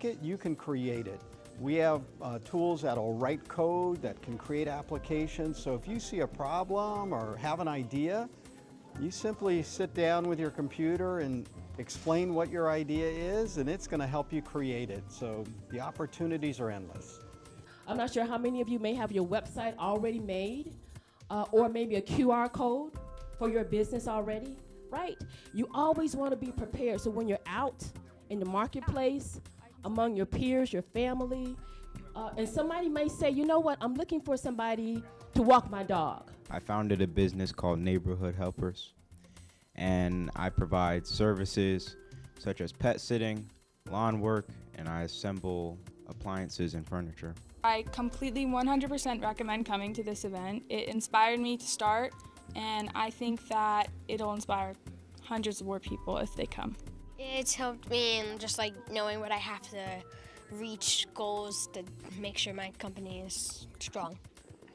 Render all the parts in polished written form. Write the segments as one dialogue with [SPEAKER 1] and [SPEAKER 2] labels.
[SPEAKER 1] You can create it. We have tools that'll write code that can create applications. So if you see a problem or have an idea, you simply sit down with your computer and explain what your idea is, and it's going to help you create it. So the opportunities are endless.
[SPEAKER 2] I'm not sure how many of you may have your website already made, or maybe a QR code for your business already, right? You always want to be prepared, so when you're out in the marketplace, among your peers, your family, and somebody may say, you know what, I'm looking for somebody to walk my dog.
[SPEAKER 3] I founded a business called Neighborhood Helpers, and I provide services such as pet sitting, lawn work, and I assemble appliances and furniture.
[SPEAKER 4] I completely 100% recommend coming to this event. It inspired me to start, and I think that it'll inspire hundreds of more people if they come.
[SPEAKER 5] It's helped me in just like knowing what I have to reach goals to make sure my company is strong.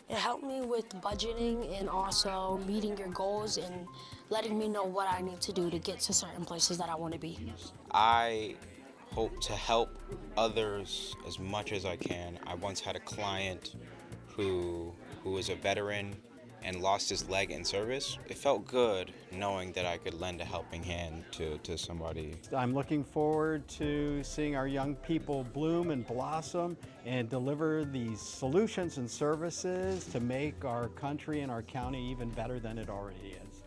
[SPEAKER 6] It helped me with budgeting and also meeting your goals and letting me know what I need to do to get to certain places that I want to be.
[SPEAKER 7] I hope to help others as much as I can. I once had a client who was a veteran and lost his leg in service. It felt good knowing that I could lend a helping hand to somebody.
[SPEAKER 1] I'm looking forward to seeing our young people bloom and blossom and deliver these solutions and services to make our country and our county even better than it already is.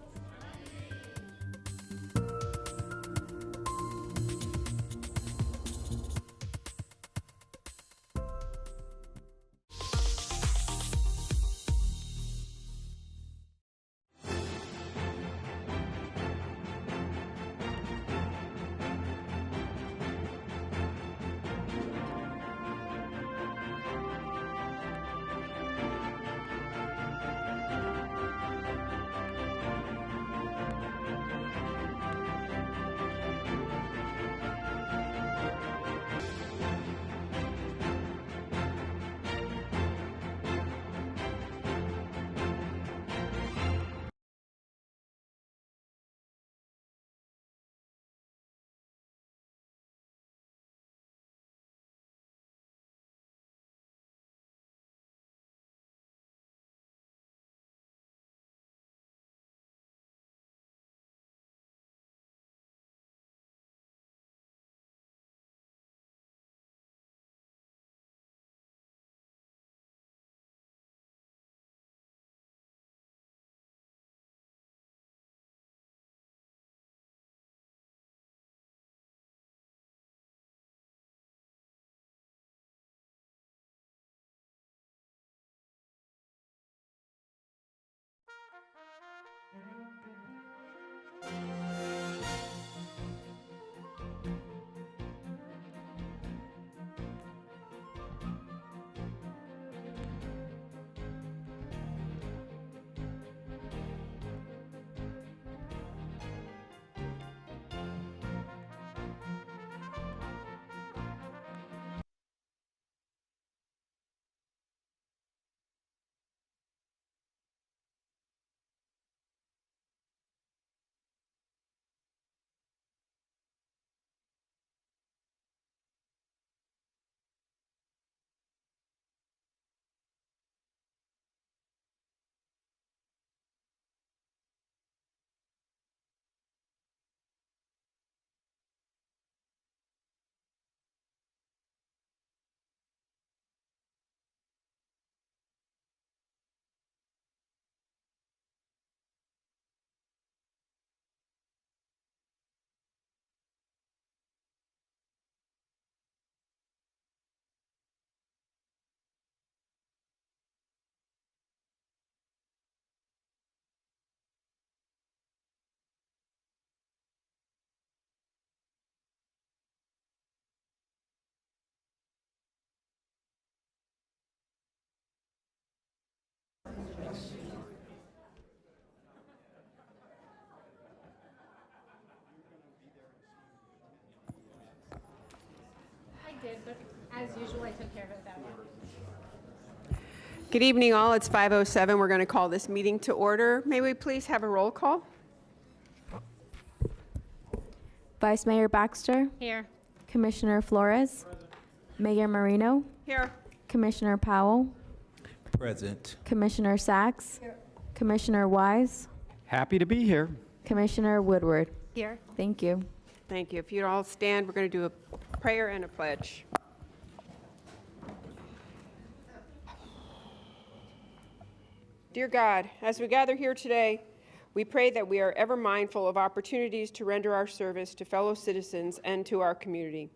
[SPEAKER 8] But as usual, I took care of it that way.
[SPEAKER 9] Good evening, all. It's 5:07. We're going to call this meeting to order. May we please have a roll call?
[SPEAKER 10] Vice Mayor Baxter,
[SPEAKER 8] Here.
[SPEAKER 10] Commissioner Flores, Mayor Marino,
[SPEAKER 9] Here.
[SPEAKER 10] Commissioner Powell,
[SPEAKER 11] Present.
[SPEAKER 10] Commissioner Sachs, Commissioner Wise,
[SPEAKER 1] Happy to be here.
[SPEAKER 10] Commissioner Woodward.
[SPEAKER 5] Here.
[SPEAKER 10] Thank you.
[SPEAKER 9] Thank you. If you'd all stand, we're going to do a prayer and a pledge. Dear God, as we gather here today, we pray that we are ever mindful of opportunities to render our service to fellow citizens and to our community.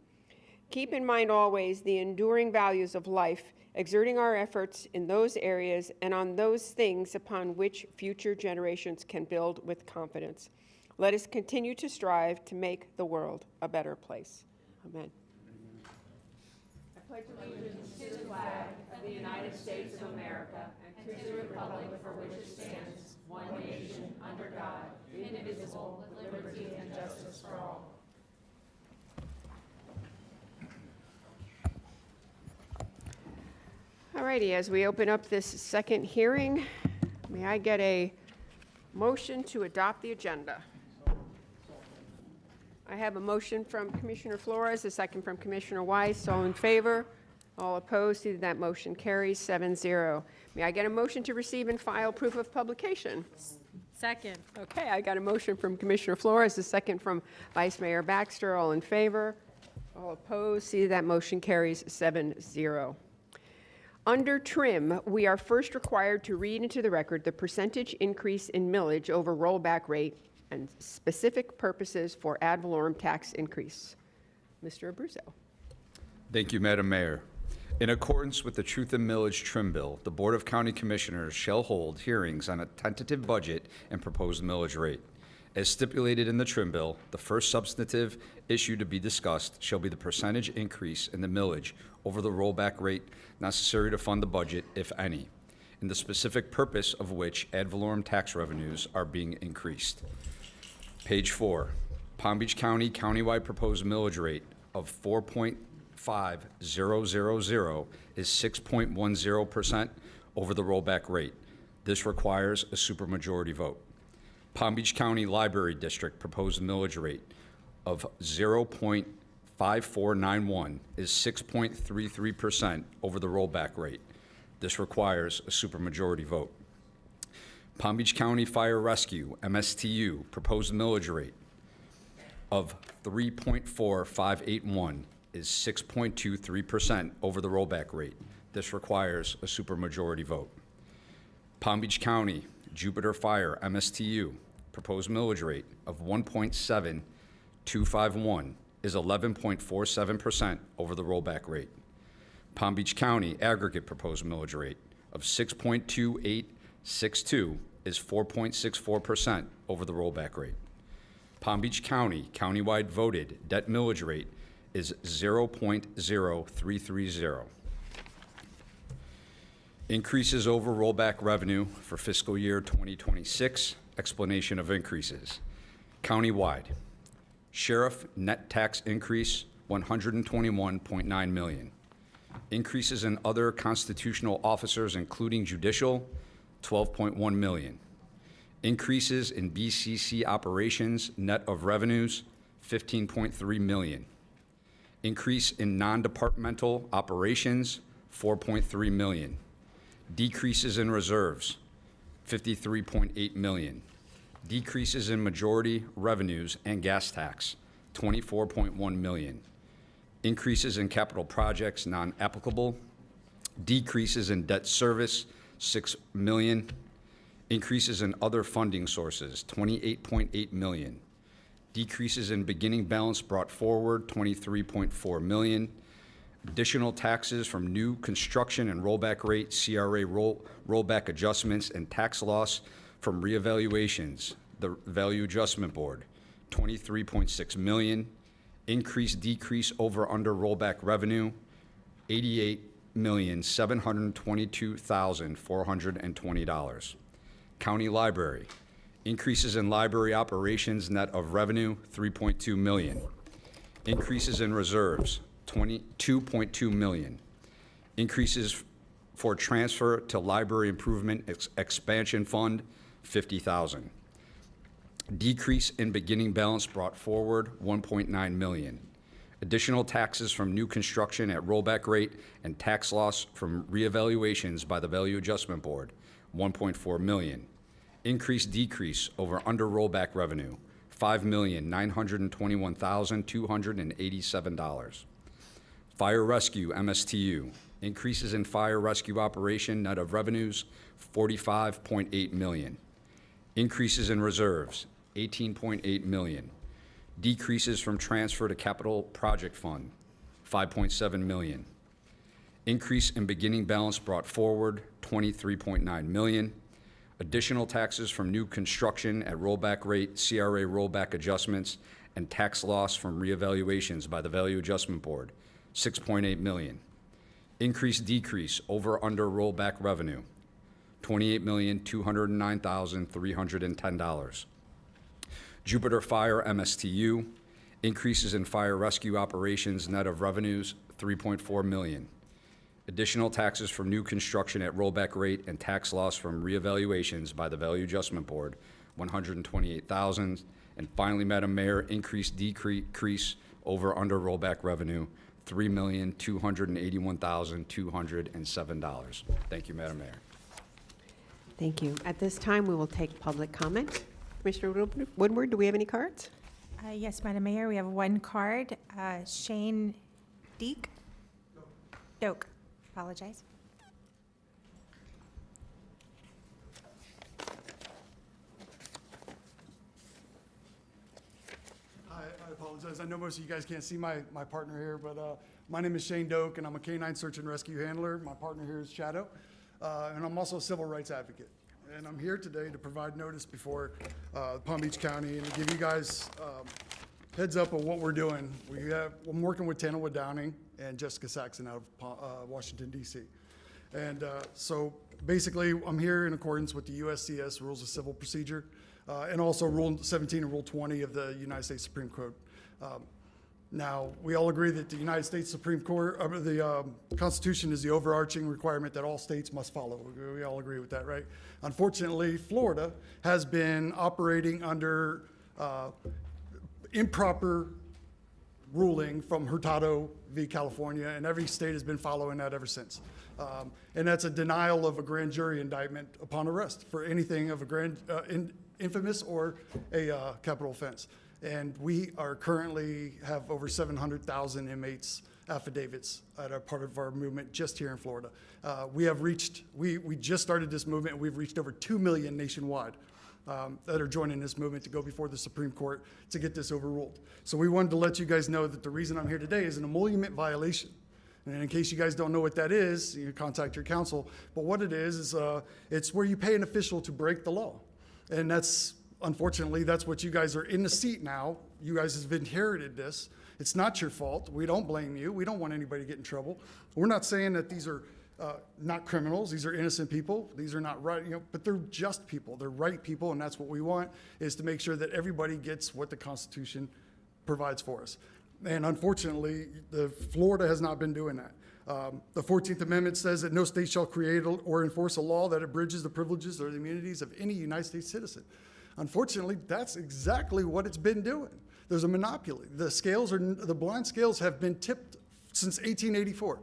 [SPEAKER 9] Keep in mind always the enduring values of life, exerting our efforts in those areas and on those things upon which future generations can build with confidence. Let us continue to strive to make the world a better place. Amen. I pledge allegiance to the flag of the United States of America and to the republic for which it stands, one nation, under God, indivisible, with liberty and justice for all. All righty, as we open up this second hearing, may I get a motion to adopt the agenda? I have a motion from Commissioner Flores, a second from Commissioner Weiss. All in favor? All opposed? See that motion carries 7-0. May I get a motion to receive and file proof of publication?
[SPEAKER 8] Second.
[SPEAKER 9] Okay, I got a motion from Commissioner Flores, a second from Vice Mayor Baxter. All in favor? All opposed? See that motion carries 7-0. Under trim, we are first required to read into the record the percentage increase in millage over rollback rate and specific purposes for ad valorem tax increase. Mr. Abruzzo.
[SPEAKER 11] Thank you, Madam Mayor. In accordance with the Truth in Millage Trim Bill, the Board of County Commissioners shall hold hearings on a tentative budget and proposed millage rate. As stipulated in the Trim Bill, the first substantive issue to be discussed shall be the percentage increase in the millage over the rollback rate necessary to fund the budget, if any, and the specific purpose of which ad valorem tax revenues are being increased. Page 4, Palm Beach County countywide proposed millage rate of 4.5000 is 6.10% over the rollback rate. This requires a supermajority vote. Palm Beach County Library District proposed millage rate of 0.5491 is 6.33% over the rollback rate. This requires a supermajority vote. Palm Beach County Fire Rescue, MSTU, proposed millage rate of 3.4581 is 6.23% over the rollback rate. This requires a supermajority vote. Palm Beach County Jupiter Fire, MSTU, proposed millage rate of 1.7251 is 11.47% over the rollback rate. Palm Beach County aggregate proposed millage rate of 6.2862 is 4.64% over the rollback rate. Palm Beach County countywide voted debt millage rate is 0.0330. Increases over rollback revenue for fiscal year 2026. Explanation of increases. Countywide. Sheriff net tax increase, $121.9 million. Increases in other constitutional officers, including judicial, $12.1 million. Increases in BCC operations, net of revenues, $15.3 million. Increase in non-departmental operations, $4.3 million. Decreases in reserves, $53.8 million. Decreases in majority revenues and gas tax, $24.1 million. Increases in capital projects non-applicable. Decreases in debt service, $6 million. Increases in other funding sources, $28.8 million. Decreases in beginning balance brought forward, $23.4 million. Additional taxes from new construction and rollback rate, CRA rollback adjustments, and tax loss from reevaluations, the Value Adjustment Board, $23.6 million. Increase, decrease over under rollback revenue, $88,722,420. County Library, increases in library operations net of revenue, $3.2 million. Increases in reserves, $22.2 million. Increases for transfer to library improvement expansion fund, $50,000. Decrease in beginning balance brought forward, $1.9 million. Additional taxes from new construction at rollback rate and tax loss from reevaluations by the Value Adjustment Board, $1.4 million. Increase decrease over under rollback revenue, $5,921,287. Fire rescue MSTU, increases in fire rescue operation net of revenues, $45.8 million. Increases in reserves, $18.8 million. Decreases from transfer to capital project fund, $5.7 million. Increase in beginning balance brought forward, $23.9 million. Additional taxes from new construction at rollback rate, CRA rollback adjustments, and tax loss from reevaluations by the Value Adjustment Board, $6.8 million. Increase decrease over under rollback revenue, $28,209,310. Jupiter Fire MSTU, increases in fire rescue operations net of revenues, $3.4 million. Additional taxes from new construction at rollback rate and tax loss from reevaluations by the Value Adjustment Board, $128,000. And finally, Madam Mayor, increase decrease over under rollback revenue, $3,281,207. Thank you, Madam Mayor.
[SPEAKER 9] Thank you. At this time, we will take public comment. Commissioner Woodward, do we have any cards?
[SPEAKER 8] Yes, Madam Mayor, we have one card. Shane Doak. Apologize.
[SPEAKER 12] Hi, I apologize. I know most of you guys can't see my partner here, but my name is Shane Doak, and I'm a canine search and rescue handler. My partner here is Shadow, and I'm also a civil rights advocate. And I'm here today to provide notice before Palm Beach County and to give you guys heads up on what we're doing. I'm working with Tanawa Downing and Jessica Saxon out of Washington, D.C. And so basically, I'm here in accordance with the USCS Rules of Civil Procedure and also Rule 17 and Rule 20 of the United States Supreme Court. Now, we all agree that the United States Supreme Court, the Constitution is the overarching requirement that all states must follow. We all agree with that, right? Unfortunately, Florida has been operating under improper ruling from Hurtado v. California, and every state has been following that ever since. And that's a denial of a grand jury indictment upon arrest for anything of a infamous or a capital offense. And we are currently have over 700,000 inmates affidavits that are part of our movement just here in Florida. We just started this movement, and we've reached over 2 million nationwide that are joining this movement to go before the Supreme Court to get this overruled. So we wanted to let you guys know that the reason I'm here today is an emolument violation. And in case you guys don't know what that is, you contact your counsel. But what it is it's where you pay an official to break the law. And unfortunately, that's what you guys are in the seat now. You guys have inherited this. It's not your fault. We don't blame you. We don't want anybody to get in trouble. We're not saying that these are not criminals. These are innocent people. These are not right, but they're just people. They're right people, and that's what we want, is to make sure that everybody gets what the Constitution provides for us. And unfortunately, Florida has not been doing that. The 14th Amendment says that no state shall create or enforce a law that abridges the privileges or the immunities of any United States citizen. Unfortunately, that's exactly what it's been doing. There's a monopoly. The blind scales have been tipped since 1884.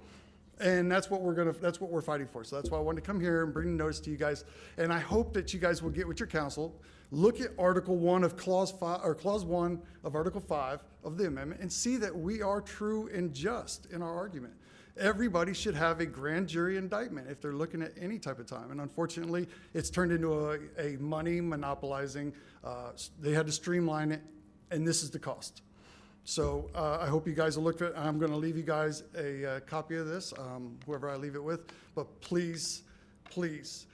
[SPEAKER 12] And that's what we're fighting for. So that's why I wanted to come here and bring the notice to you guys. And I hope that you guys will get with your counsel, look at Article 1 of Clause 1 of Article 5 of the amendment, and see that we are true and just in our argument. Everybody should have a grand jury indictment if they're looking at any type of time. And unfortunately, it's turned into a money monopolizing. They had to streamline it, and this is the cost. So I hope you guys will look at it. I'm going to leave you guys a copy of this, whoever I leave it with. But please, please,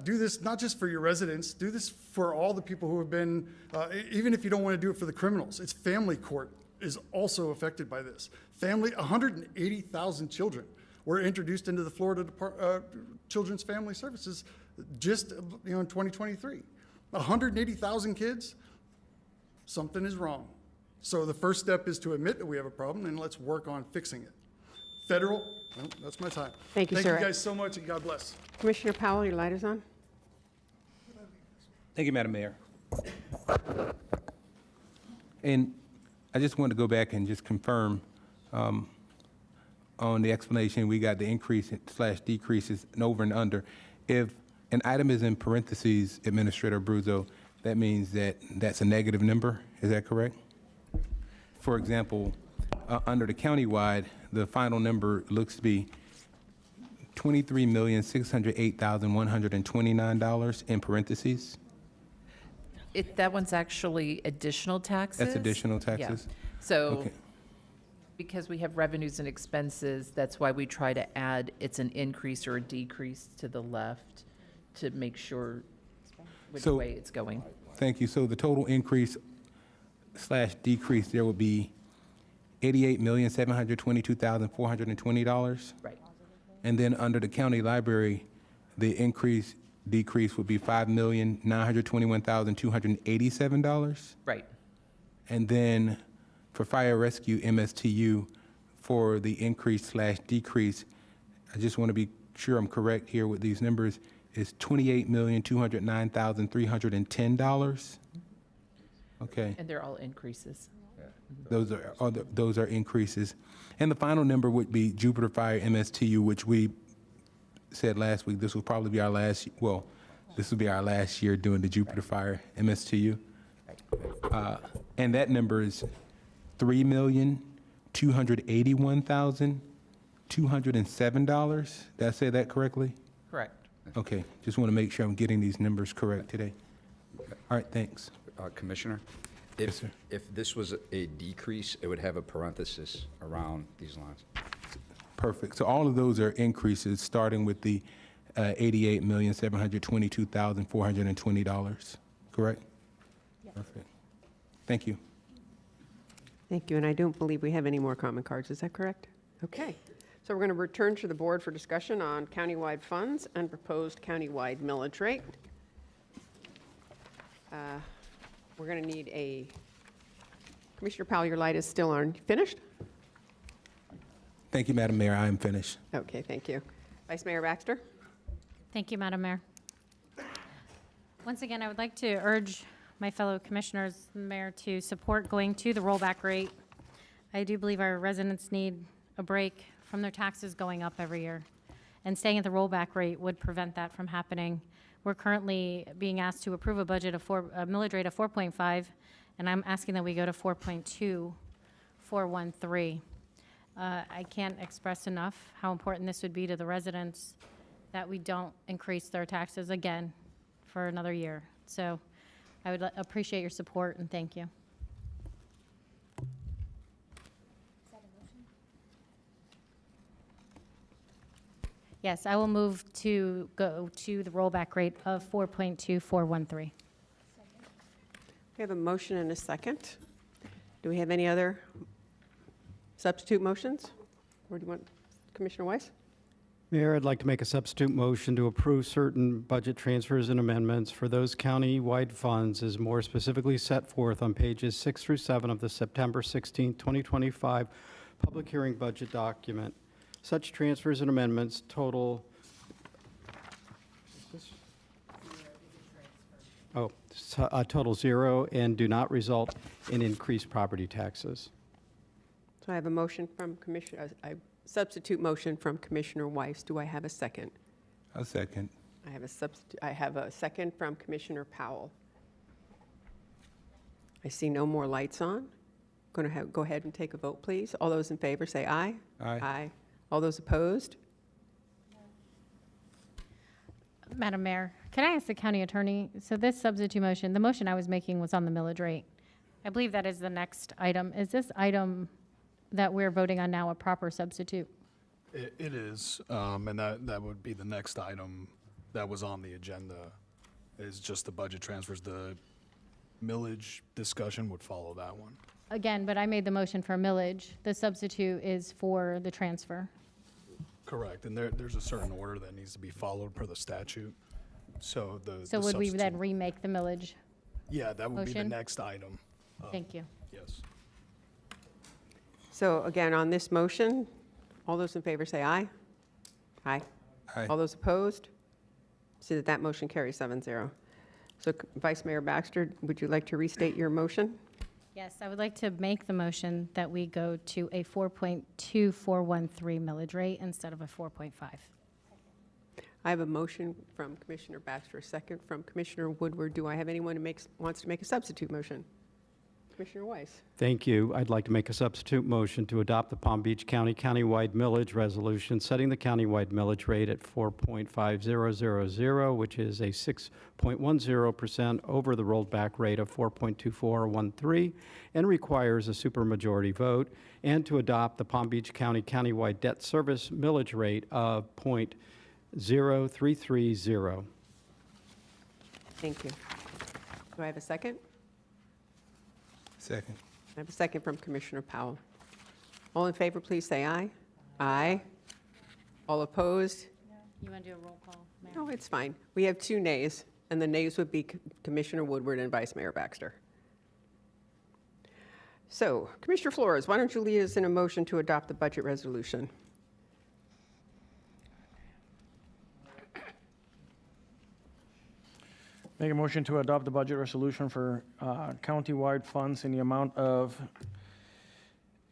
[SPEAKER 12] do this not just for your residents. Do this for all the people who have been, even if you don't want to do it for the criminals. It's family court is also affected by this. 180,000 children were introduced into the Florida Children's Family Services just in 2023. 180,000 kids, something is wrong. So the first step is to admit that we have a problem, and let's work on fixing it. Well, that's my time.
[SPEAKER 9] Thank you, sir.
[SPEAKER 12] Thank you guys so much, and God bless.
[SPEAKER 9] Commissioner Powell, your light is on.
[SPEAKER 13] Thank you, Madam Mayor. And I just want to go back and just confirm on the explanation, we got the increase slash decreases and over and under. If an item is in parentheses, Administrator Abruzzo, that means that that's a negative number. Is that correct? For example, under the countywide, the final number looks to be $23,608,129 in parentheses.
[SPEAKER 14] That one's actually additional taxes.
[SPEAKER 13] That's additional
[SPEAKER 14] Yeah.
[SPEAKER 13] taxes?
[SPEAKER 14] So,
[SPEAKER 13] Okay.
[SPEAKER 14] because we have revenues and expenses, that's why we try to add, it's an increase or a decrease to the left to make sure which
[SPEAKER 13] So-
[SPEAKER 14] way it's going.
[SPEAKER 13] Thank you. So the total increase slash decrease there would be $88,722,420.
[SPEAKER 14] Right.
[SPEAKER 13] And then under the county library, the decrease would be $5,921,287.
[SPEAKER 14] Right.
[SPEAKER 13] And then for fire rescue MSTU, for the increase slash decrease, I just want to be sure I'm correct here with these numbers, is $28,209,310. Okay.
[SPEAKER 14] And they're all increases.
[SPEAKER 13] Those are increases. And the final number would be Jupiter Fire MSTU, which we said last week, this will probably be our last, well, this will be our last year doing the Jupiter Fire MSTU. And that number is $3,281,207. Did I say that correctly?
[SPEAKER 14] Correct.
[SPEAKER 13] Okay, just want to make sure I'm getting these numbers correct today. All right, thanks.
[SPEAKER 11] Commissioner?
[SPEAKER 13] Yes, sir.
[SPEAKER 11] If this was a decrease, it would have a parenthesis around these lines.
[SPEAKER 13] Perfect. So all of those are increases, starting with the $88,722,420, correct? Perfect. Thank you.
[SPEAKER 9] Thank you, and I don't believe we have any more comment cards, is that correct? Okay, so we're going to return to the board for discussion on countywide funds and proposed countywide millage rate. We're going to need a, Commissioner Powell, your light is still on. Finished?
[SPEAKER 13] Thank you, Madam Mayor. I am finished.
[SPEAKER 9] Okay, thank you. Vice Mayor Baxter?
[SPEAKER 15] Thank you, Madam Mayor. Once again, I would like to urge my fellow commissioners, Mayor, to support going to the rollback rate. I do believe our residents need a break from their taxes going up every year, and staying at the rollback rate would prevent that from happening. We're currently being asked to approve a budget of a millage rate of 4.5, and I'm asking that we go to 4.2413. I can't express enough how important this would be to the residents that we don't increase their taxes again for another year. So I would appreciate your support, and thank you. Yes, I will move to go to the rollback rate of 4.2413.
[SPEAKER 9] We have a motion and a second. Do we have any other substitute motions? Or do you want Commissioner Weiss?
[SPEAKER 1] Mayor, I'd like to make a substitute motion to approve certain budget transfers and amendments for those county-wide funds as more specifically set forth on pages 6 through 7 of the September 16, 2025 public hearing budget document. Such transfers and amendments total, total zero and do not result in increased property taxes.
[SPEAKER 9] So I have a motion from a substitute motion from Commissioner Weiss. Do I have a second?
[SPEAKER 13] A second.
[SPEAKER 9] I have a second from Commissioner Powell. I see no more lights on. Going to go ahead and take a vote, please. All those in favor say aye.
[SPEAKER 13] Aye.
[SPEAKER 9] Aye. All those opposed?
[SPEAKER 15] Madam Mayor, can I ask the county attorney, so this substitute motion, the motion I was making was on the millage rate. I believe that is the next item. Is this item that we're voting on now a proper substitute?
[SPEAKER 16] It is, and that would be the next item that was on the agenda, is just the budget transfers. The millage discussion would follow that one.
[SPEAKER 15] Again, but I made the motion for millage. The substitute is for the transfer.
[SPEAKER 16] Correct, and there's a certain order that needs to be followed per the statute. So
[SPEAKER 15] So would we then remake the millage?
[SPEAKER 16] Yeah, that would be the
[SPEAKER 15] motion?
[SPEAKER 16] next item.
[SPEAKER 15] Thank you.
[SPEAKER 16] Yes.
[SPEAKER 9] So again, on this motion, all those in favor say aye. Aye.
[SPEAKER 13] Aye.
[SPEAKER 9] All those opposed? See that motion carries 7-0. So Vice Mayor Baxter, would you like to restate your motion?
[SPEAKER 15] Yes, I would like to make the motion that we go to a 4.2413 millage rate instead of a 4.5.
[SPEAKER 9] I have a motion from Commissioner Baxter, a second from Commissioner Woodward. Do I have anyone who wants to make a substitute motion? Commissioner Weiss.
[SPEAKER 1] Thank you. I'd like to make a substitute motion to adopt the Palm Beach County countywide millage resolution, setting the countywide millage rate at 4.5000, which is a 6.10% over the rolled back rate of 4.2413, and requires a supermajority vote, and to adopt the Palm Beach County countywide debt service millage rate of 0.0330.
[SPEAKER 9] Thank you. Do I have a second?
[SPEAKER 13] Second.
[SPEAKER 9] I have a second from Commissioner Powell. All in favor, please say aye. Aye. All opposed?
[SPEAKER 15] You want to do a roll call, Mayor?
[SPEAKER 9] No, it's fine. We have 2 nays, and the nays would be Commissioner Woodward and Vice Mayor Baxter. So, Commissioner Flores, why don't you lead us in a motion to adopt the budget resolution?
[SPEAKER 17] Make a motion to adopt the budget resolution for countywide funds in the amount of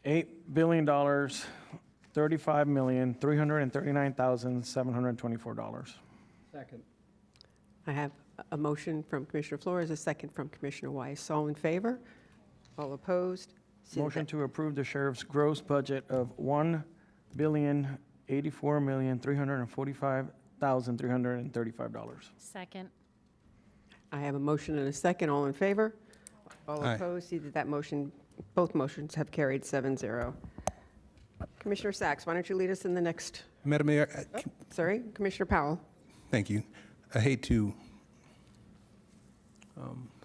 [SPEAKER 17] $8,035,339,724.
[SPEAKER 1] Second.
[SPEAKER 9] I have a motion from Commissioner Flores, a second from Commissioner Weiss. All in favor? All opposed?
[SPEAKER 17] Motion to approve the sheriff's gross budget of $1,084,345,335.
[SPEAKER 15] Second.
[SPEAKER 9] I have a motion and a second. All in favor? All
[SPEAKER 13] Aye.
[SPEAKER 9] opposed? See that both motions have carried 7-0. Commissioner Sachs, why don't you lead us in the next?
[SPEAKER 13] Madam Mayor,
[SPEAKER 9] Sorry, Commissioner Powell.
[SPEAKER 13] thank you. I hate to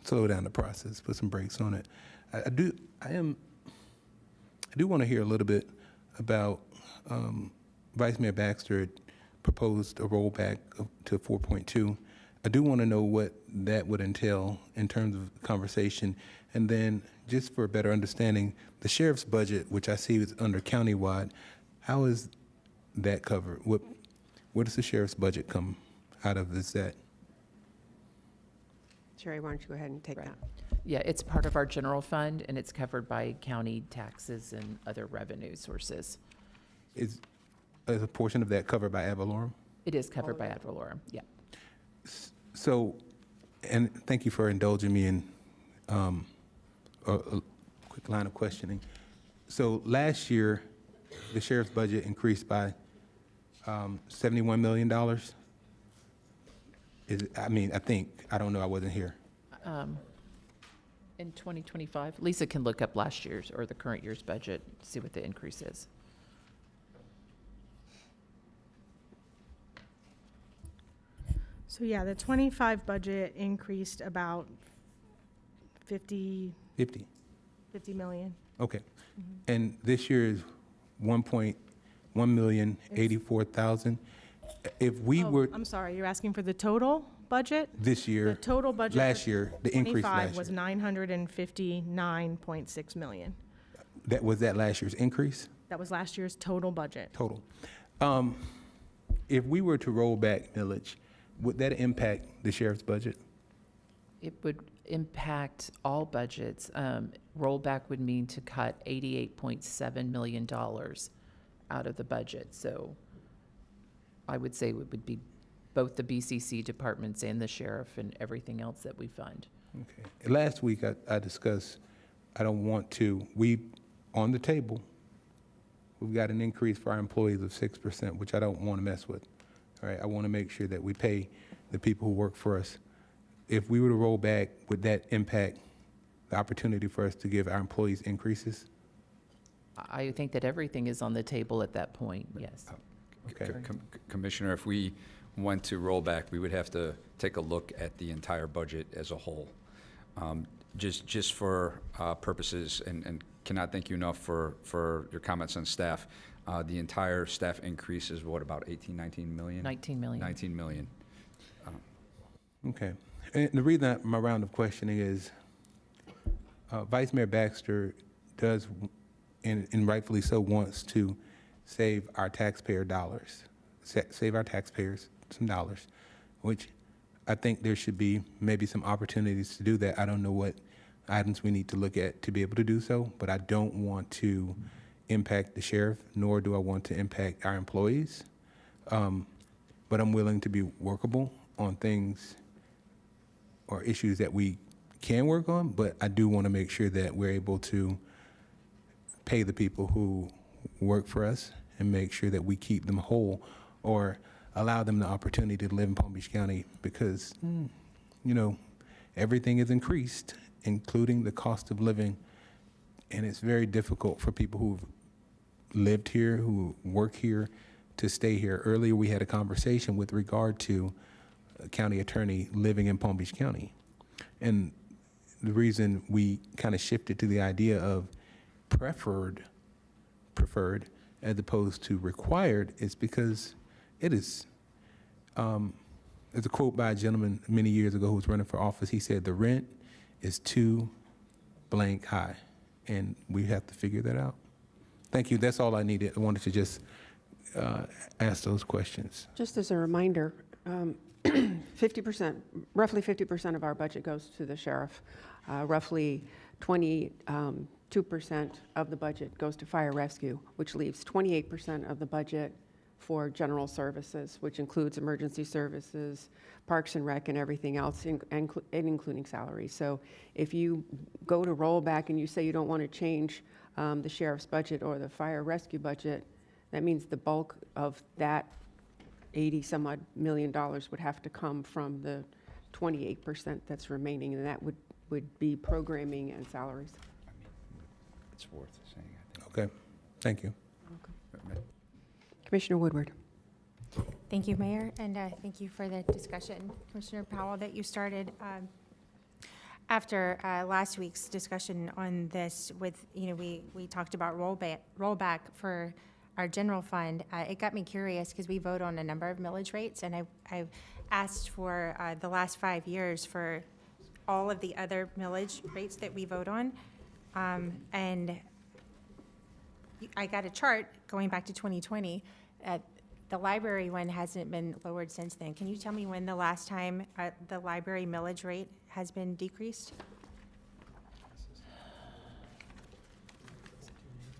[SPEAKER 13] slow down the process, put some brakes on it. I do want to hear a little bit about Vice Mayor Baxter proposed a rollback to 4.2. I do want to know what that would entail in terms of conversation. And then, just for a better understanding, the sheriff's budget, which I see is under countywide, how is that covered? Where does the sheriff's budget come out of? Is that?
[SPEAKER 9] Sherry, why don't you go ahead and take that?
[SPEAKER 14] Yeah, it's part of our general fund, and it's covered by county taxes and other revenue sources.
[SPEAKER 13] Is a portion of that covered by ad valorem?
[SPEAKER 14] It is covered by ad valorem, yeah.
[SPEAKER 13] So, and thank you for indulging me in a quick line of questioning. So last year, the sheriff's budget increased by $71 million. I don't know, I wasn't here.
[SPEAKER 14] In 2025, Lisa can look up last year's or the current year's budget, see what the increase is.
[SPEAKER 18] So yeah, the 25 budget increased about 50 million.
[SPEAKER 13] Okay. And this year is 1,184,000. If we were
[SPEAKER 18] I'm sorry, you're asking for the total budget?
[SPEAKER 13] this year,
[SPEAKER 18] The total budget.
[SPEAKER 13] last year, the increase
[SPEAKER 18] 25
[SPEAKER 13] last
[SPEAKER 18] was
[SPEAKER 13] year,
[SPEAKER 18] 959.6 million.
[SPEAKER 13] was that last year's increase?
[SPEAKER 18] That was last year's total budget.
[SPEAKER 13] Total. If we were to roll back millage, would that impact the sheriff's budget?
[SPEAKER 14] It would impact all budgets. Rollback would mean to cut $88.7 million out of the budget. So I would say it would be both the BCC departments and the sheriff and everything else that we fund.
[SPEAKER 13] Okay. Last week, I discussed, on the table, we've got an increase for our employees of 6%, which I don't want to mess with. All right, I want to make sure that we pay the people who work for us. If we were to roll back, would that impact the opportunity for us to give our employees increases?
[SPEAKER 14] I think that everything is on the table at that point, yes.
[SPEAKER 13] Okay.
[SPEAKER 11] Commissioner, if we went to rollback, we would have to take a look at the entire budget as a whole. Just for purposes, and cannot thank you enough for your comments on staff. The entire staff increase is what, about 19 million?
[SPEAKER 14] 19 million.
[SPEAKER 11] 19 million.
[SPEAKER 13] Okay. And the reason my round of questioning is Vice Mayor Baxter does, and rightfully so, wants to save our taxpayer dollars, save our taxpayers some dollars, which I think there should be maybe some opportunities to do that. I don't know what items we need to look at to be able to do so, but I don't want to impact the sheriff, nor do I want to impact our employees. But I'm willing to be workable on things or issues that we can work on, but I do want to make sure that we're able to pay the people who work for us and make sure that we keep them whole or allow them the opportunity to live in Palm Beach County because, you know, everything is increased, including the cost of living, and it's very difficult for people who've lived here, who work here, to stay here. Earlier, we had a conversation with regard to a county attorney living in Palm Beach County. And the reason we kind of shifted to the idea of preferred as opposed to required is because it is, there's a quote by a gentleman many years ago who was running for office. He said, the rent is too blank high, and we have to figure that out. Thank you. That's all I needed. I wanted to just ask those questions.
[SPEAKER 9] Just as a reminder, 50%, roughly 50% of our budget goes to the sheriff. Roughly 22% of the budget goes to fire rescue, which leaves 28% of the budget for general services, which includes emergency services, parks and rec, and everything else, including salaries. So if you go to rollback and you say you don't want to change the sheriff's budget or the fire rescue budget, that means the bulk of that 80-some odd million dollars would have to come from the 28% that's remaining, and that would be programming and salaries.
[SPEAKER 11] It's worth saying, I think.
[SPEAKER 13] Okay. Thank you.
[SPEAKER 9] Commissioner Woodward.
[SPEAKER 8] Thank you, Mayor, and thank you for the discussion, Commissioner Powell, that you started. After last week's discussion on this with, we talked about rollback for our general fund, it got me curious because we vote on a number of millage rates, and I asked for the last 5 years for all of the other millage rates that we vote on, and I got a chart going back to 2020. The library one hasn't been lowered since then. Can you tell me when the last time the library millage rate has been decreased?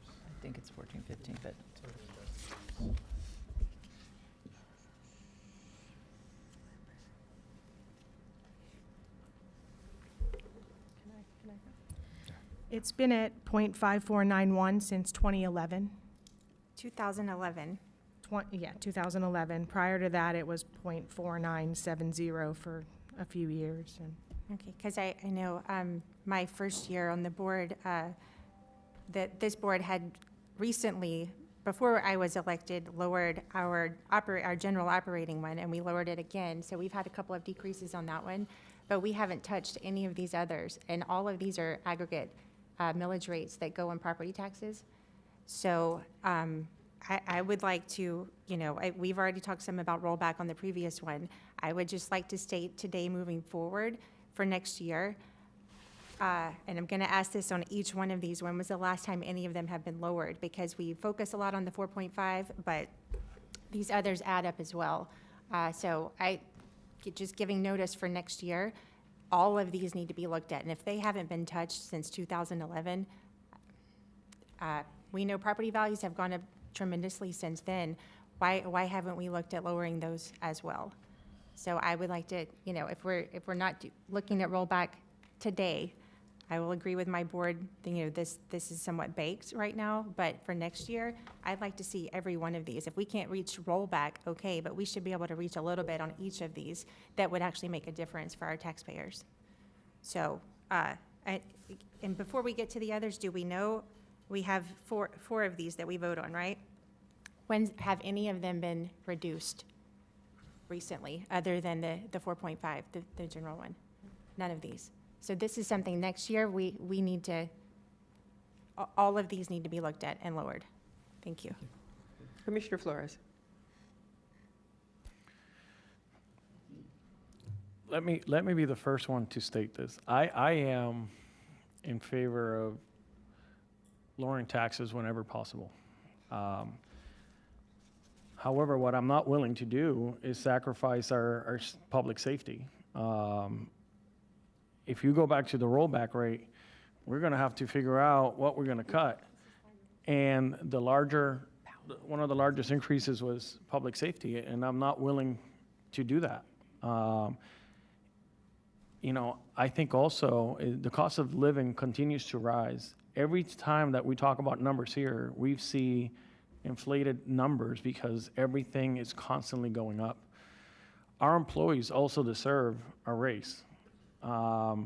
[SPEAKER 14] I think it's 14, 15, but.
[SPEAKER 18] It's been at 0.5491 since 2011.
[SPEAKER 8] 2011.
[SPEAKER 18] 2011. Prior to that, it was 0.4970 for a few years. And
[SPEAKER 8] Okay, because I know my first year on the board, that this board had recently, before I was elected, lowered our general operating one, and we lowered it again. So we've had a couple of decreases on that one, but we haven't touched any of these others. And all of these are aggregate millage rates that go on property taxes. So I would like to, we've already talked some about rollback on the previous one. I would just like to state today moving forward for next year, and I'm going to ask this on each one of these, when was the last time any of them have been lowered? Because we focus a lot on the 4.5, but these others add up as well. So just giving notice for next year, all of these need to be looked at. And if they haven't been touched since 2011, we know property values have gone up tremendously since then. Why haven't we looked at lowering those as well? So I would like to, if we're not looking at rollback today, I will agree with my board, this is somewhat baked right now, but for next year, I'd like to see every one of these. If we can't reach rollback, okay, but we should be able to reach a little bit on each of these that would actually make a difference for our taxpayers. So, and before we get to the others, do we know, we have four of these that we vote on, right? When have any of them been reduced recently, other than the 4.5, the general one? None of these. So this is something next year we need to, all of these need to be looked at and lowered. Thank you.
[SPEAKER 9] Commissioner Flores.
[SPEAKER 17] Let me be the first one to state this. I am in favor of lowering taxes whenever possible. However, what I'm not willing to do is sacrifice our public safety. If you go back to the rollback rate, we're going to have to figure out what we're going to cut. And one of the largest increases was public safety, and I'm not willing to do that. I think also the cost of living continues to rise. Every time that we talk about numbers here, we see inflated numbers because everything is constantly going up. Our employees also deserve a raise. The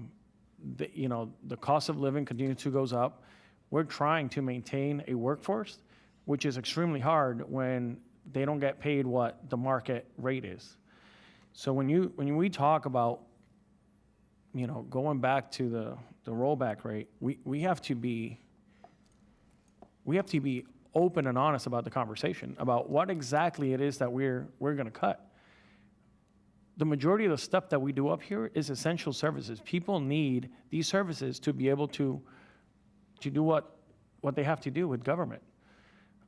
[SPEAKER 17] cost of living continues to goes up. We're trying to maintain a workforce, which is extremely hard when they don't get paid what the market rate is. So when we talk about, going back to the rollback rate, we have to be open and honest about the conversation about what exactly it is that we're going to cut. The majority of the stuff that we do up here is essential services. People need these services to be able to do what they have to do with government.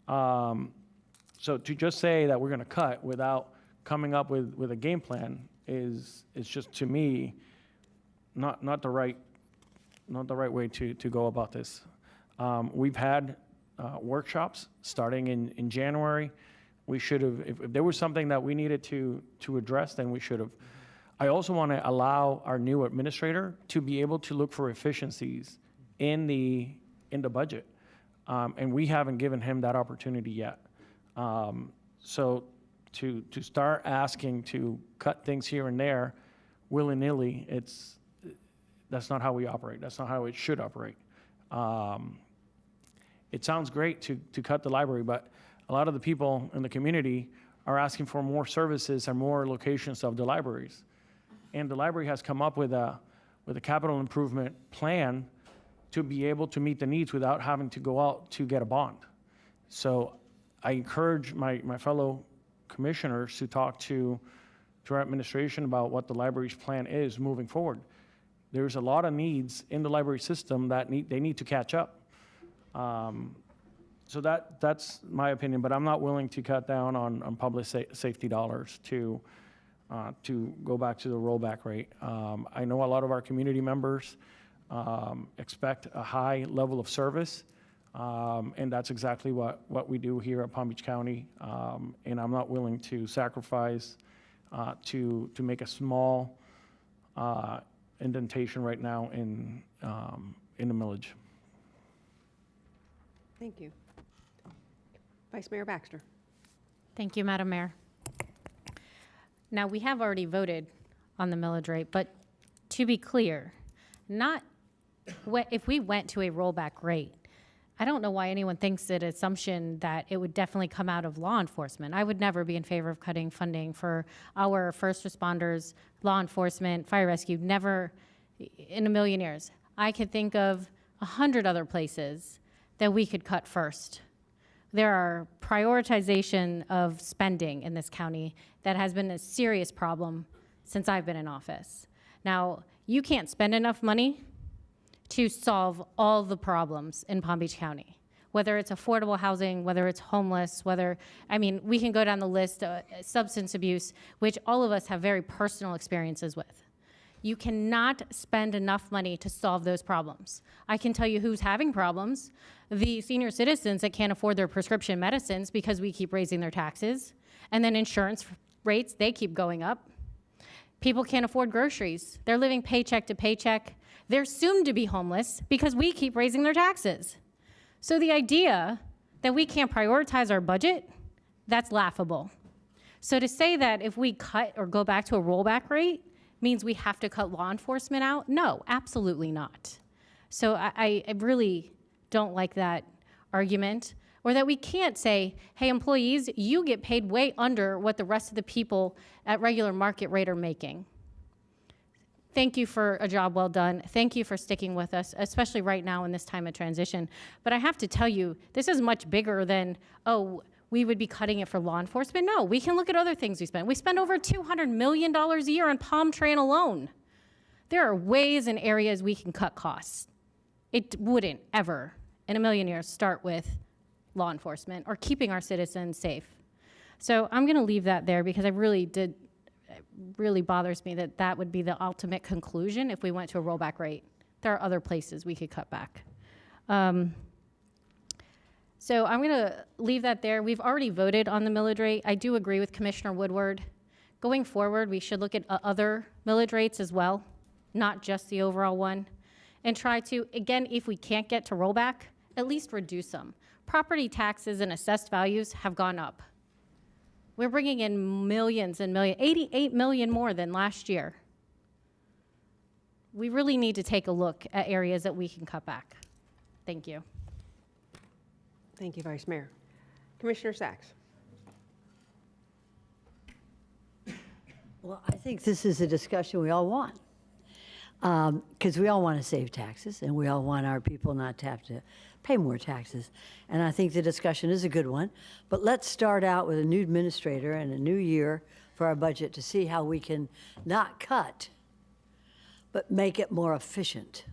[SPEAKER 17] So to just say that we're going to cut without coming up with a game plan is just, to me, not the right way to go about this. We've had workshops starting in January. We should have, if there was something that we needed to address, then we should have. I also want to allow our new administrator to be able to look for efficiencies in the budget. And we haven't given him that opportunity yet. So to start asking to cut things here and there willy-nilly, that's not how we operate. That's not how it should operate. It sounds great to cut the library, but a lot of the people in the community are asking for more services and more locations of the libraries. And the library has come up with a capital improvement plan to be able to meet the needs without having to go out to get a bond. So I encourage my fellow commissioners to talk to our administration about what the library's plan is moving forward. There's a lot of needs in the library system that they need to catch up. So that's my opinion, but I'm not willing to cut down on public safety dollars to go back to the rollback rate. I know a lot of our community members expect a high level of service, and that's exactly what we do here at Palm Beach County, and I'm not willing to sacrifice to make a small indentation right now in the millage.
[SPEAKER 9] Thank you. Vice Mayor Baxter.
[SPEAKER 15] Thank you, Madam Mayor. Now, we have already voted on the millage rate, but to be clear, if we went to a rollback rate, I don't know why anyone thinks that assumption that it would definitely come out of law enforcement. I would never be in favor of cutting funding for our first responders, law enforcement, fire rescue, never in a million years. I could think of 100 other places that we could cut first. There are prioritization of spending in this county that has been a serious problem since I've been in office. Now, you can't spend enough money to solve all the problems in Palm Beach County, whether it's affordable housing, whether it's homeless, we can go down the list, substance abuse, which all of us have very personal experiences with. You cannot spend enough money to solve those problems. I can tell you who's having problems. The senior citizens that can't afford their prescription medicines because we keep raising their taxes. And then insurance rates, they keep going up. People can't afford groceries. They're living paycheck to paycheck. They're soon to be homeless because we keep raising their taxes. So the idea that we can't prioritize our budget, that's laughable. So to say that if we cut or go back to a rollback rate means we have to cut law enforcement out, no, absolutely not. So I really don't like that argument, or that we can't say, hey, employees, you get paid way under what the rest of the people at regular market rate are making. Thank you for a job well done. Thank you for sticking with us, especially right now in this time of transition. But I have to tell you, this is much bigger than, oh, we would be cutting it for law enforcement. No, we can look at other things we spend. We spend over $200 million a year on Palm Train alone. There are ways and areas we can cut costs. It wouldn't ever, in a million years, start with law enforcement or keeping our citizens safe. So I'm going to leave that there because it really bothers me that would be the ultimate conclusion if we went to a rollback rate. there are other places we could cut back. So I'm going to leave that there. We've already voted on the millage rate. I do agree with Commissioner Woodward. Going forward, we should look at other millage rates as well, not just the overall one, and try to, again, if we can't get to rollback, at least reduce them. Property taxes and assessed values have gone up. We're bringing in millions and millions, 88 million more than last year. We really need to take a look at areas that we can cut back. Thank you.
[SPEAKER 9] Thank you, Vice Mayor. Commissioner Sacks.
[SPEAKER 19] Well, I think this is a discussion we all want, because we all want to save taxes, and we all want our people not to have to pay more taxes. And I think the discussion is a good one. But let's start out with a new administrator and a new year for our budget to see how we can not cut, but make it more efficient.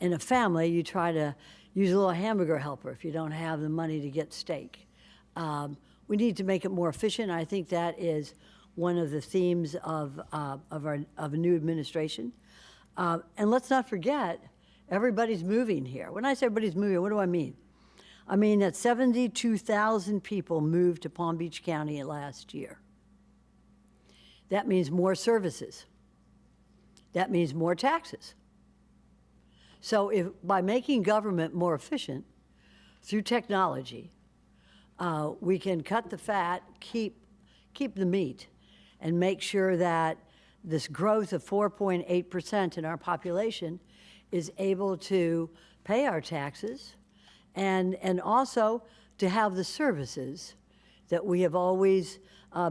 [SPEAKER 19] In a family, you try to use a little hamburger helper if you don't have the money to get steak. We need to make it more efficient. I think that is one of the themes of a new administration. And let's not forget, everybody's moving here. When I say everybody's moving, what do I mean? I mean that 72,000 people moved to Palm Beach County last year. That means more services. That means more taxes. So if by making government more efficient through technology, we can cut the fat, keep the meat, and make sure that this growth of 4.8% in our population is able to pay our taxes and also to have the services that we have always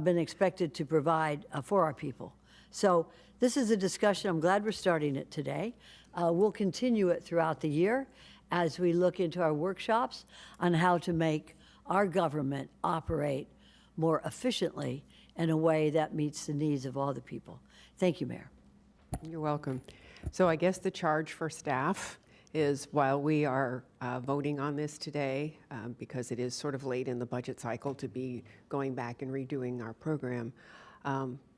[SPEAKER 19] been expected to provide for our people. So this is a discussion. I'm glad we're starting it today. We'll continue it throughout the year as we look into our workshops on how to make our government operate more efficiently in a way that meets the needs of all the people. Thank you, Mayor.
[SPEAKER 9] You're welcome. So I guess the charge for staff is, while we are voting on this today, because it is sort of late in the budget cycle to be going back and redoing our program,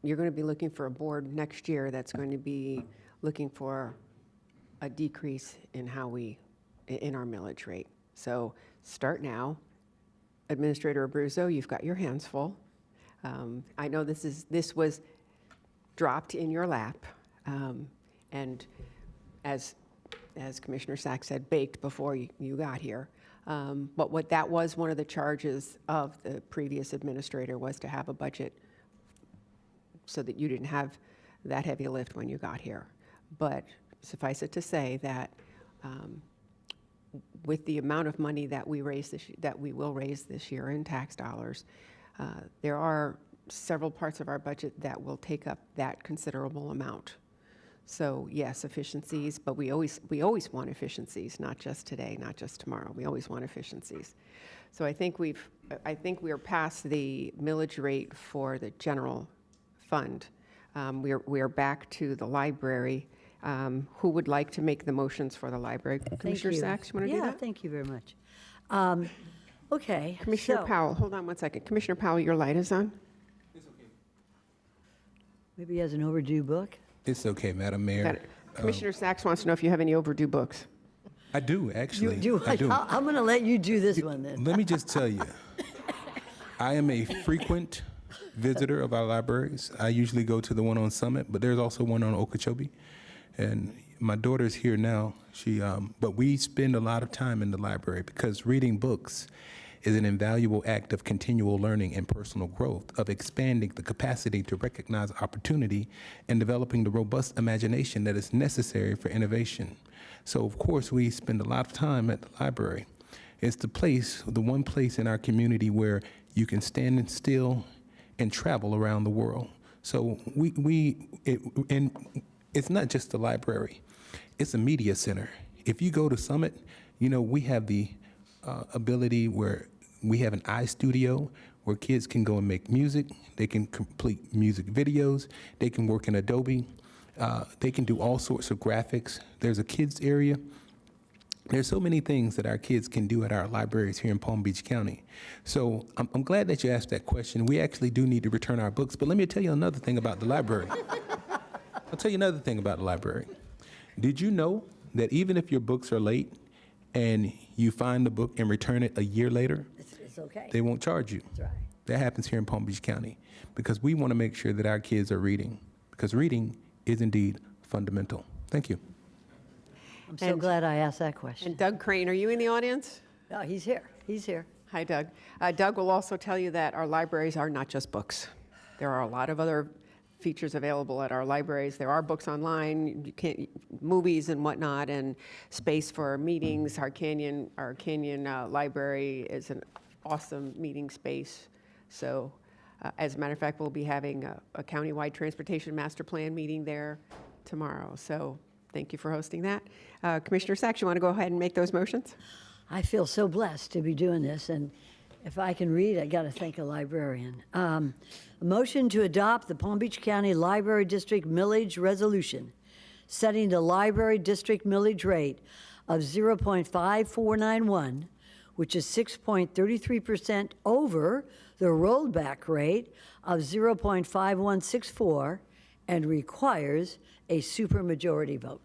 [SPEAKER 9] you're going to be looking for a board next year that's going to be looking for a decrease in in our millage rate. So start now. Administrator Abruzzo, you've got your hands full. I know this was dropped in your lap, and as Commissioner Sacks said, baked before you got here. But that was one of the charges of the previous administrator, was to have a budget so that you didn't have that heavy lift when you got here. But suffice it to say that with the amount of money that we will raise this year in tax dollars, there are several parts of our budget that will take up that considerable amount. So yes, efficiencies, but we always want efficiencies, not just today, not just tomorrow. We always want efficiencies. So I think we are past the millage rate for the general fund. We are back to the library. Who would like to make the motions for the library? Commissioner Sacks, you want to do that?
[SPEAKER 19] Yeah, thank you very much. Okay.
[SPEAKER 9] Commissioner
[SPEAKER 19] so-
[SPEAKER 9] Powell, hold on one second. Commissioner Powell, your light is on.
[SPEAKER 19] Maybe he has an overdue book?
[SPEAKER 13] It's okay, Madam Mayor.
[SPEAKER 9] Commissioner Sacks wants to know if you have any overdue books.
[SPEAKER 13] I do, actually.
[SPEAKER 19] You do?
[SPEAKER 13] I do.
[SPEAKER 19] I'm going to let you do this one then.
[SPEAKER 13] Let me just tell you, I am a frequent visitor of our libraries. I usually go to the one on Summit, but there's also one on Okeechobee. And my daughter's here now. But we spend a lot of time in the library because reading books is an invaluable act of continual learning and personal growth, of expanding the capacity to recognize opportunity and developing the robust imagination that is necessary for innovation. So, of course, we spend a lot of time at the library. It's the one place in our community where you can stand still and travel around the world. So it's not just the library, it's a media center. If you go to Summit, we have the ability where we have an iStudio where kids can go and make music, they can complete music videos, they can work in Adobe, they can do all sorts of graphics. There's a kids area. There's so many things that our kids can do at our libraries here in Palm Beach County. So I'm glad that you asked that question. We actually do need to return our books, but let me tell you another thing about the library. I'll tell you another thing about the library. Did you know that even if your books are late and you find the book and return it a year later,
[SPEAKER 19] It's okay.
[SPEAKER 13] they won't charge you?
[SPEAKER 19] That's right.
[SPEAKER 13] That happens here in Palm Beach County because we want to make sure that our kids are reading, because reading is indeed fundamental. Thank you.
[SPEAKER 19] I'm so glad I asked that question.
[SPEAKER 9] And Doug Crane, are you in the audience?
[SPEAKER 19] No, he's here. He's here.
[SPEAKER 9] Hi, Doug. Doug will also tell you that our libraries are not just books. There are a lot of other features available at our libraries. There are books online, movies and whatnot, and space for meetings. Our Canyon Library is an awesome meeting space. So, as a matter of fact, we'll be having a countywide transportation master plan meeting there tomorrow. So, thank you for hosting that. Commissioner Sachs, you want to go ahead and make those motions?
[SPEAKER 19] I feel so blessed to be doing this, and if I can read, I got to thank a librarian. A motion to adopt the Palm Beach County Library District millage resolution, setting the library district millage rate of 0.5491, which is 6.33% over the rollback rate of 0.5164, and requires a supermajority vote.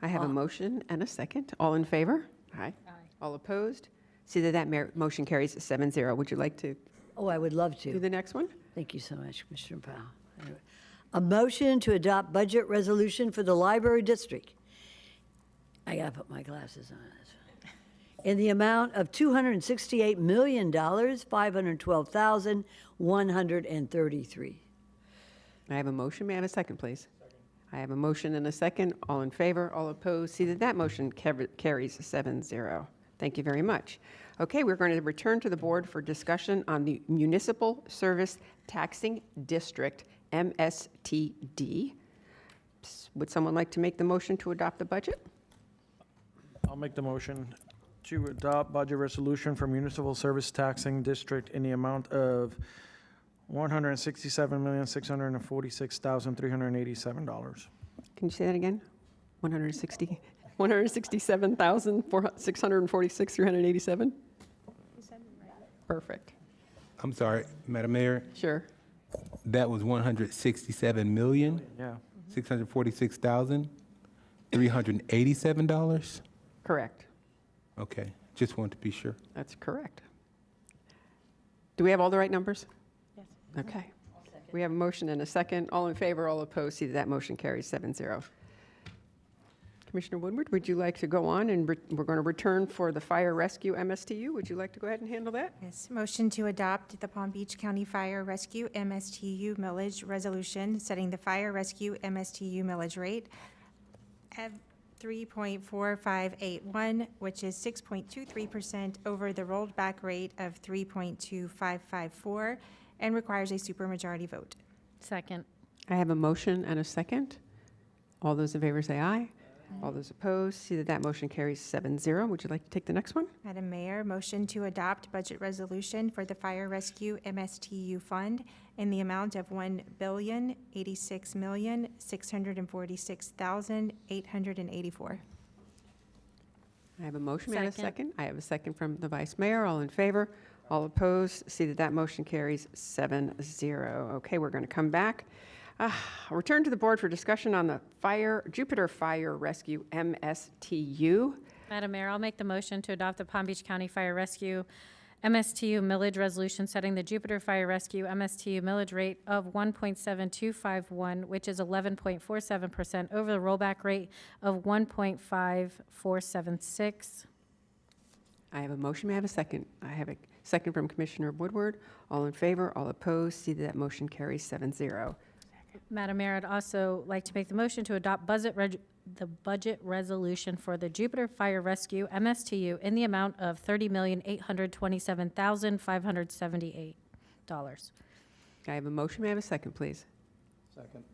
[SPEAKER 9] I have a motion and a second. All in favor? Aye. All opposed? See that motion carries 7-0. Would you like to
[SPEAKER 19] Oh, I would love
[SPEAKER 9] do
[SPEAKER 19] to.
[SPEAKER 9] the next one?
[SPEAKER 19] Thank you so much, Commissioner Powell. Anyway, a motion to adopt budget resolution for the library district. I gotta put my glasses on this. In the amount of $268,512,133.
[SPEAKER 9] I have a motion. May I have a second, please? I have a motion and a second. All in favor? All opposed? See that motion carries 7-0. Thank you very much. Okay, we're going to return to the board for discussion on the Municipal Service Taxing District, MSTD. Would someone like to make the motion to adopt the budget?
[SPEAKER 17] I'll make the motion to adopt budget resolution for municipal service taxing district in the amount of $167,646,387.
[SPEAKER 9] Can you say that again? 167,646,387? Perfect.
[SPEAKER 13] I'm sorry, Madam Mayor.
[SPEAKER 9] Sure.
[SPEAKER 13] That was 167 million,
[SPEAKER 17] Yeah.
[SPEAKER 13] $646,387?
[SPEAKER 9] Correct.
[SPEAKER 13] Okay, just wanted to be sure.
[SPEAKER 9] That's correct. Do we have all the right numbers? Yes. Okay. We have a motion and a second. All in favor, all opposed. See that motion carries 7-0. Commissioner Woodward, would you like to go on? And we're going to return for the Fire Rescue MSTU. Would you like to go ahead and handle that?
[SPEAKER 8] Yes, motion to adopt the Palm Beach County Fire Rescue MSTU millage resolution, setting the Fire Rescue MSTU millage rate at 3.4581, which is 6.23% over the rolled back rate of 3.2554, and requires a supermajority vote.
[SPEAKER 15] Second.
[SPEAKER 9] I have a motion and a second. All those in favor say aye. All those opposed, see that motion carries 7-0. Would you like to take the next one?
[SPEAKER 8] Madam Mayor, motion to adopt budget resolution for the Fire Rescue MSTU Fund in the amount of $1,086,646,884.
[SPEAKER 9] I have a motion. May I have a second? I have a second from the Vice Mayor. All in favor? All opposed? See that motion carries 7-0. Okay, we're going to come back. Return to the board for discussion on the Jupiter Fire Rescue MSTU.
[SPEAKER 15] Madam Mayor, I'll make the motion to adopt the Palm Beach County Fire Rescue MSTU millage resolution setting the Jupiter Fire Rescue MSTU millage rate of 1.7251, which is 11.47% over the rollback rate of 1.5476.
[SPEAKER 9] I have a motion. May I have a second? I have a second from Commissioner Woodward. All in favor? All opposed? See that motion carries 7-0.
[SPEAKER 15] Madam Mayor, I'd also like to make the motion to adopt the budget resolution for the Jupiter Fire Rescue MSTU in the amount of $30,827,578.
[SPEAKER 9] I have a motion. May I have a second, please?
[SPEAKER 17] Second.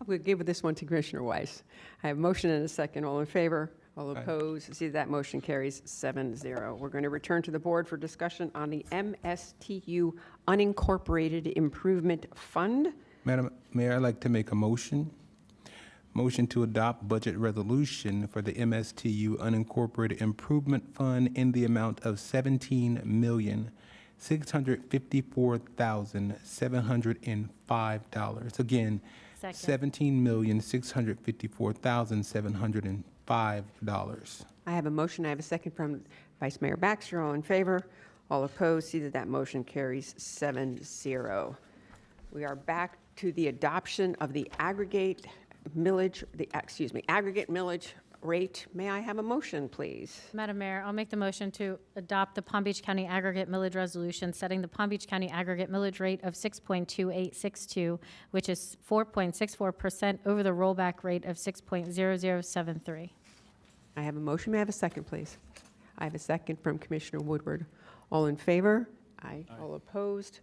[SPEAKER 9] We'll give this one to Commissioner Weiss. I have a motion and a second. All in favor? All opposed? See that motion carries 7-0. We're going to return to the board for discussion on the MSTU Unincorporated Improvement Fund.
[SPEAKER 13] Madam Mayor, I'd like to make a motion. Motion to adopt budget resolution for the MSTU Unincorporated Improvement Fund in the amount of $17,654,705. Again,
[SPEAKER 15] Second.
[SPEAKER 13] $17,654,705.
[SPEAKER 9] I have a motion. I have a second from Vice Mayor Baxter. All in favor? All opposed? See that motion carries 7-0. We are back to the adoption of the aggregate millage, aggregate millage rate. May I have a motion, please?
[SPEAKER 15] Madam Mayor, I'll make the motion to adopt the Palm Beach County Aggregate Millage Resolution, setting the Palm Beach County Aggregate Millage Rate of 6.2862, which is 4.64% over the rollback rate of 6.0073.
[SPEAKER 9] I have a motion. May I have a second, please? I have a second from Commissioner Woodward. All in favor? Aye. All opposed?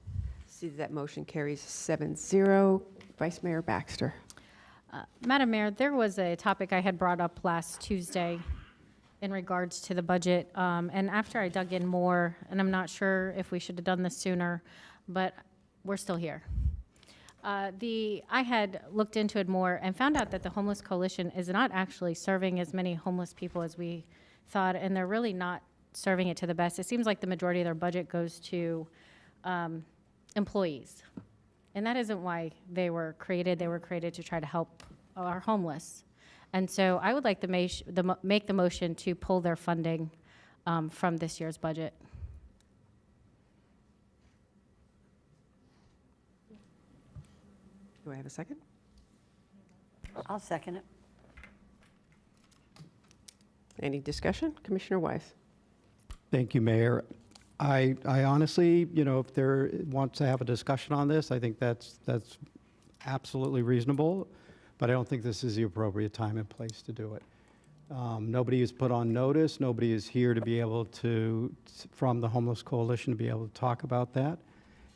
[SPEAKER 9] See that motion carries 7-0. Vice Mayor Baxter.
[SPEAKER 15] Madam Mayor, there was a topic I had brought up last Tuesday in regards to the budget, and after I dug in more, and I'm not sure if we should have done this sooner, but we're still here. I had looked into it more and found out that the Homeless Coalition is not actually serving as many homeless people as we thought, and they're really not serving it to the best. It seems like the majority of their budget goes to employees. And that isn't why they were created. They were created to try to help our homeless. And so I would like to make the motion to pull their funding from this year's budget.
[SPEAKER 9] Do I have a second?
[SPEAKER 19] I'll second it.
[SPEAKER 9] Any discussion? Commissioner Weiss.
[SPEAKER 1] Thank you, Mayor. I honestly, if there wants to have a discussion on this, I think that's absolutely reasonable, but I don't think this is the appropriate time and place to do it. Nobody is put on notice. Nobody is here to be able to, from the Homeless Coalition, to be able to talk about that.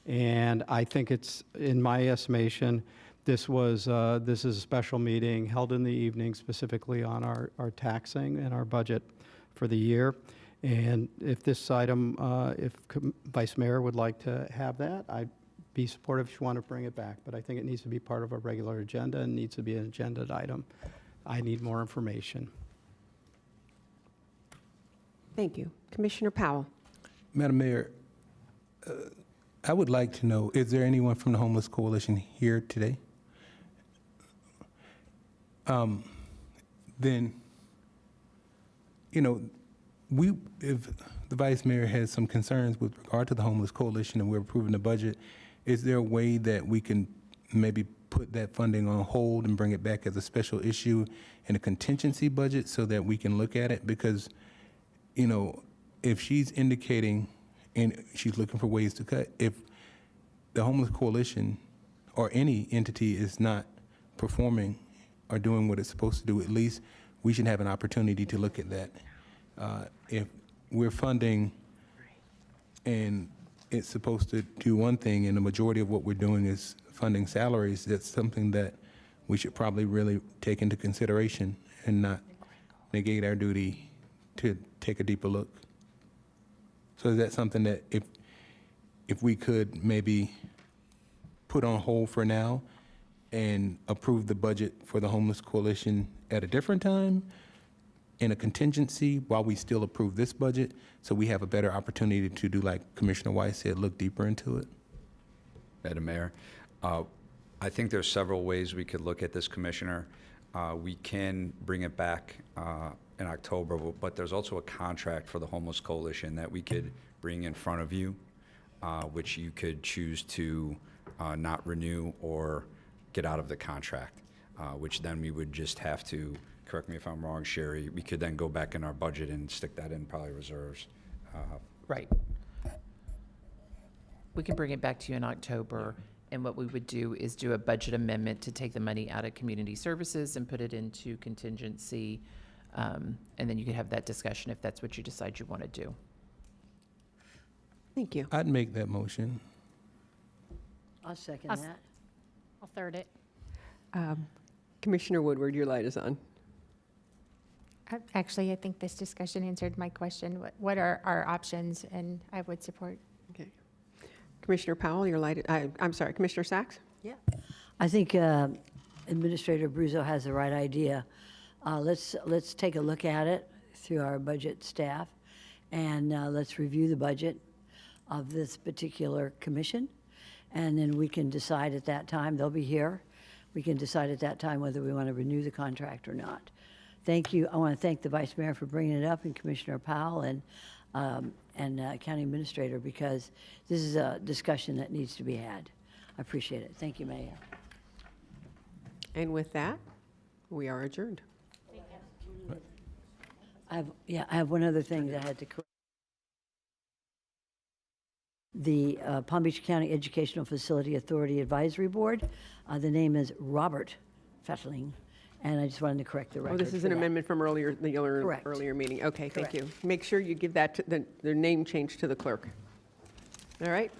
[SPEAKER 1] And I think it's, in my estimation, this is a special meeting held in the evening specifically on our taxing and our budget for the year. And if this item, Vice Mayor would like to have that, I'd be supportive if you want to bring it back. But I think it needs to be part of a regular agenda and needs to be an agenda item. I need more information.
[SPEAKER 9] Thank you. Commissioner Powell.
[SPEAKER 13] Madam Mayor, I would like to know, is there anyone from the Homeless Coalition here today? Then, if the Vice Mayor has some concerns with regard to the Homeless Coalition and we're approving the budget, is there a way that we can maybe put that funding on hold and bring it back as a special issue in a contingency budget so that we can look at it? Because, if she's indicating and she's looking for ways to cut, if the Homeless Coalition or any entity is not performing or doing what it's supposed to do, at least we should have an opportunity to look at that. If we're funding and it's supposed to do one thing and the majority of what we're doing is funding salaries, that's something that we should probably really take into consideration and not negate our duty to take a deeper look. So is that something that if we could maybe put on hold for now and approve the budget for the Homeless Coalition at a different time in a contingency while we still approve this budget so we have a better opportunity to do, like Commissioner Weiss said, look deeper into it?
[SPEAKER 11] Madam Mayor, I think there's several ways we could look at this, Commissioner. We can bring it back in October, but there's also a contract for the Homeless Coalition that we could bring in front of you, which you could choose to not renew or get out of the contract, which then we would just have to, correct me if I'm wrong, Sherry, we could then go back in our budget and stick that in probably reserves.
[SPEAKER 14] Right. We can bring it back to you in October, and what we would do is do a budget amendment to take the money out of community services and put it into contingency, and then you could have that discussion if that's what you decide you want to do.
[SPEAKER 9] Thank you.
[SPEAKER 13] I'd make that motion.
[SPEAKER 19] I'll second that.
[SPEAKER 15] I'll third it.
[SPEAKER 9] Commissioner Woodward, your light is on.
[SPEAKER 8] Actually, I think this discussion answered my question. What are our options? And I would support.
[SPEAKER 9] Okay. Commissioner Powell, your light, I'm sorry, Commissioner Sachs?
[SPEAKER 19] Yeah. I think Administrator Abruzzo has the right idea. Let's take a look at it through our budget staff, and let's review the budget of this particular commission, and then we can decide at that time. They'll be here. we can decide at that time whether we want to renew the contract or not. Thank you. I want to thank the Vice Mayor for bringing it up, and Commissioner Powell, and County Administrator, because this is a discussion that needs to be had. I appreciate it. Thank you, Mayor.
[SPEAKER 20] And with that, we are adjourned.
[SPEAKER 19] I have one other thing that I had to correct. The Palm Beach County Educational Facility Authority Advisory Board, the name is Robert Fettling, and I just wanted to correct the record.
[SPEAKER 20] Oh, this is
[SPEAKER 19] for
[SPEAKER 20] an
[SPEAKER 19] that.
[SPEAKER 20] amendment from
[SPEAKER 19] Correct.
[SPEAKER 20] earlier meeting. Okay, thank
[SPEAKER 19] Correct.
[SPEAKER 20] you. Make sure you give that, their name change to the clerk. All right?